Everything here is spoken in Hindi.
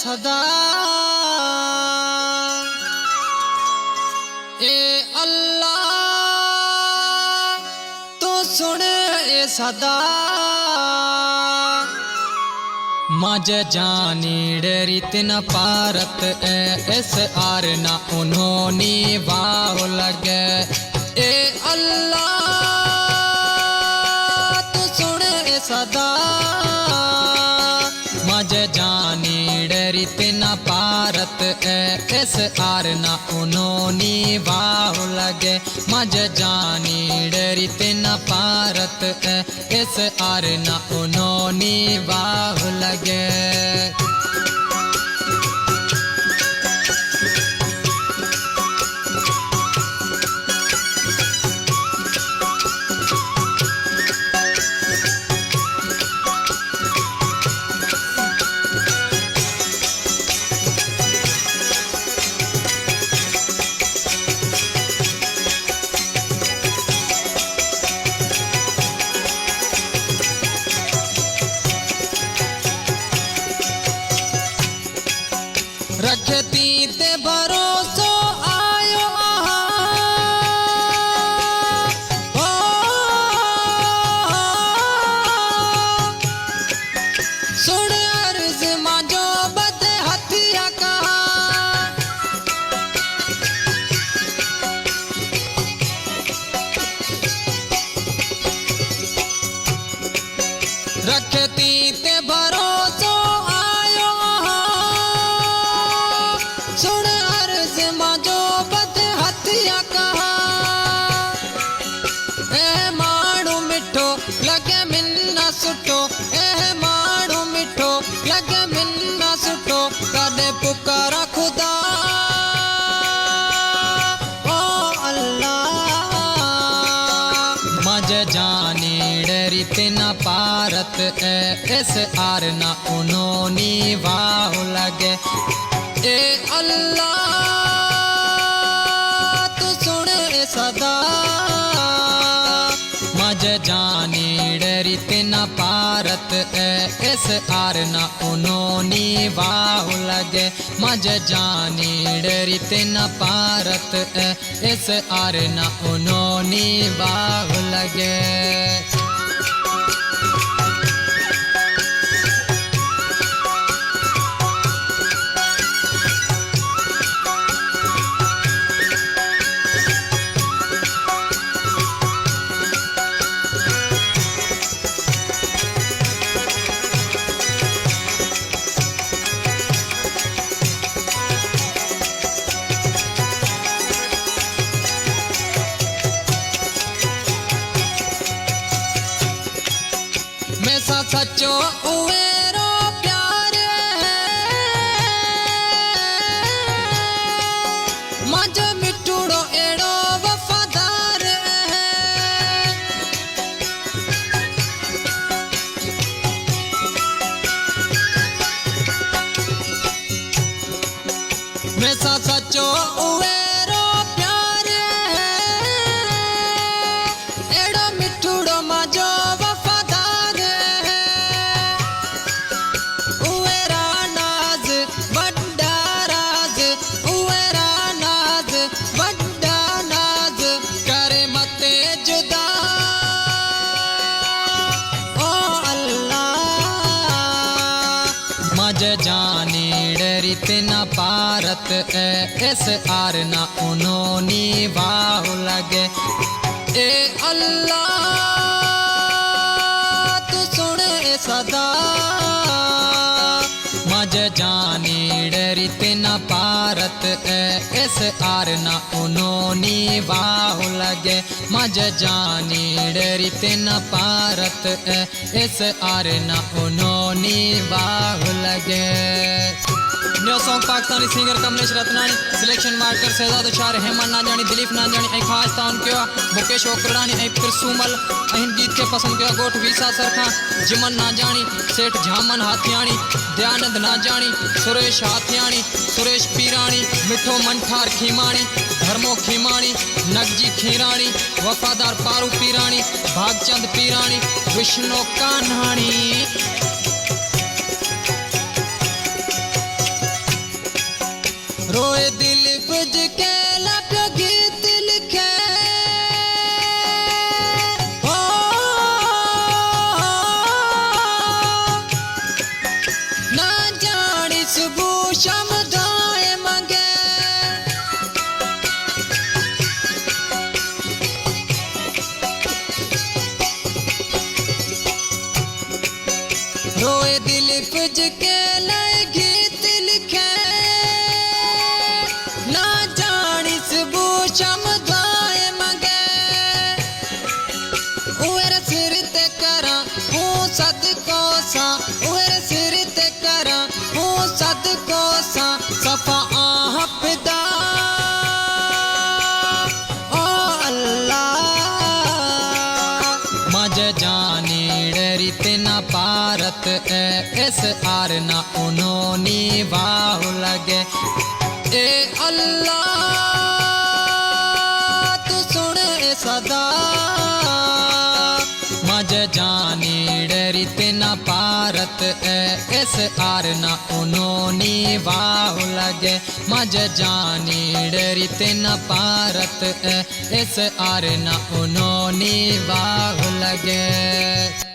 सदा ए अल्लाह तू सुन ए सदा मज जानी डरित न पारत ऐस आर न उन्होंने वाह लगे ए अल्लाह तू सुन ए सदा मज जानी डरित न पारत ऐस आर न उन्होंने वाह लगे मज जानी डरित न पारत ऐस आर न उन्होंने वाह लगे। रखती ते भरोसो आयो हो सुन अर्ज मांजो बद हथिया कहा रखती ते भरोसो सुन अर्ज मांजो बद हथिया कहा ए माड़ू मिठो लगे मिन्ना सुठो ए माड़ू मिठो लगे मिन्ना सुठो कदे पुकारा खुदा ओ अल्लाह मज जानी डरित न पारत ऐस आर न उन्होंने वाह लगे ए अल्लाह तू सुन ए सदा मज जानी डरित न पारत ऐस आर न उन्होंने वाह लगे मज जानी डरित न पारत ऐस आर न उन्होंने वाह लगे। मैं सचो उवेरो प्यार मज मिठूड़ो एड़ो वफादार मैं सचो उवेरो प्यार एड़ो मिठूड़ो मजो मज जानी डरित न पारत ऐस आर न उन्होंने वाह लगे ए अल्लाह तू सुन ए सदा मज जानी डरित न पारत ऐस आर न उन्होंने वाह लगे मज जानी डरित न पारत ऐस आर न उन्होंने वाह लगे। New song Pakistani singer Kamlesh Ratnani selection master Shahzad शार हेमन नांजानी दिलीप नांजानी ऐं खास ताउन किया मुकेश ओकरानी ऐं पिरसूमल इन गीत के पसंद किया गोठ वीसा सरखा जिमन नांजानी सेठ झामन हाथियाणी दयानंद नांजानी सुरेश हाथियाणी सुरेश पीराणी मिठो मंठार खीमाणी धर्मो खीमाणी नगजी खीराणी वफादार पारू पीराणी भागचंद पीराणी विष्णु कान्हाणी। रोए दिल बुझ के लब गीत लिखे हो ना जानी सुबह शाम दुआएं मांगे रोए दिल बुझ के नए गीत लिखे ना जानी सुबह शाम दुआएं मांगे उहर सिर ते करा हूँ सदको सा उहर सिर ते करा हूँ सदको सा सफा आहफदा ओ अल्लाह मज जानी डरी तेना पारत इस आर ना उन्होंने वाह लगे ए अल्लाह तू सुन सदा मज जानी डरी तेना पारत इस आर ना उन्होंने वाह लगे मज जानी डरी तेना पारत इस आर ना उन्होंने वाह लगे।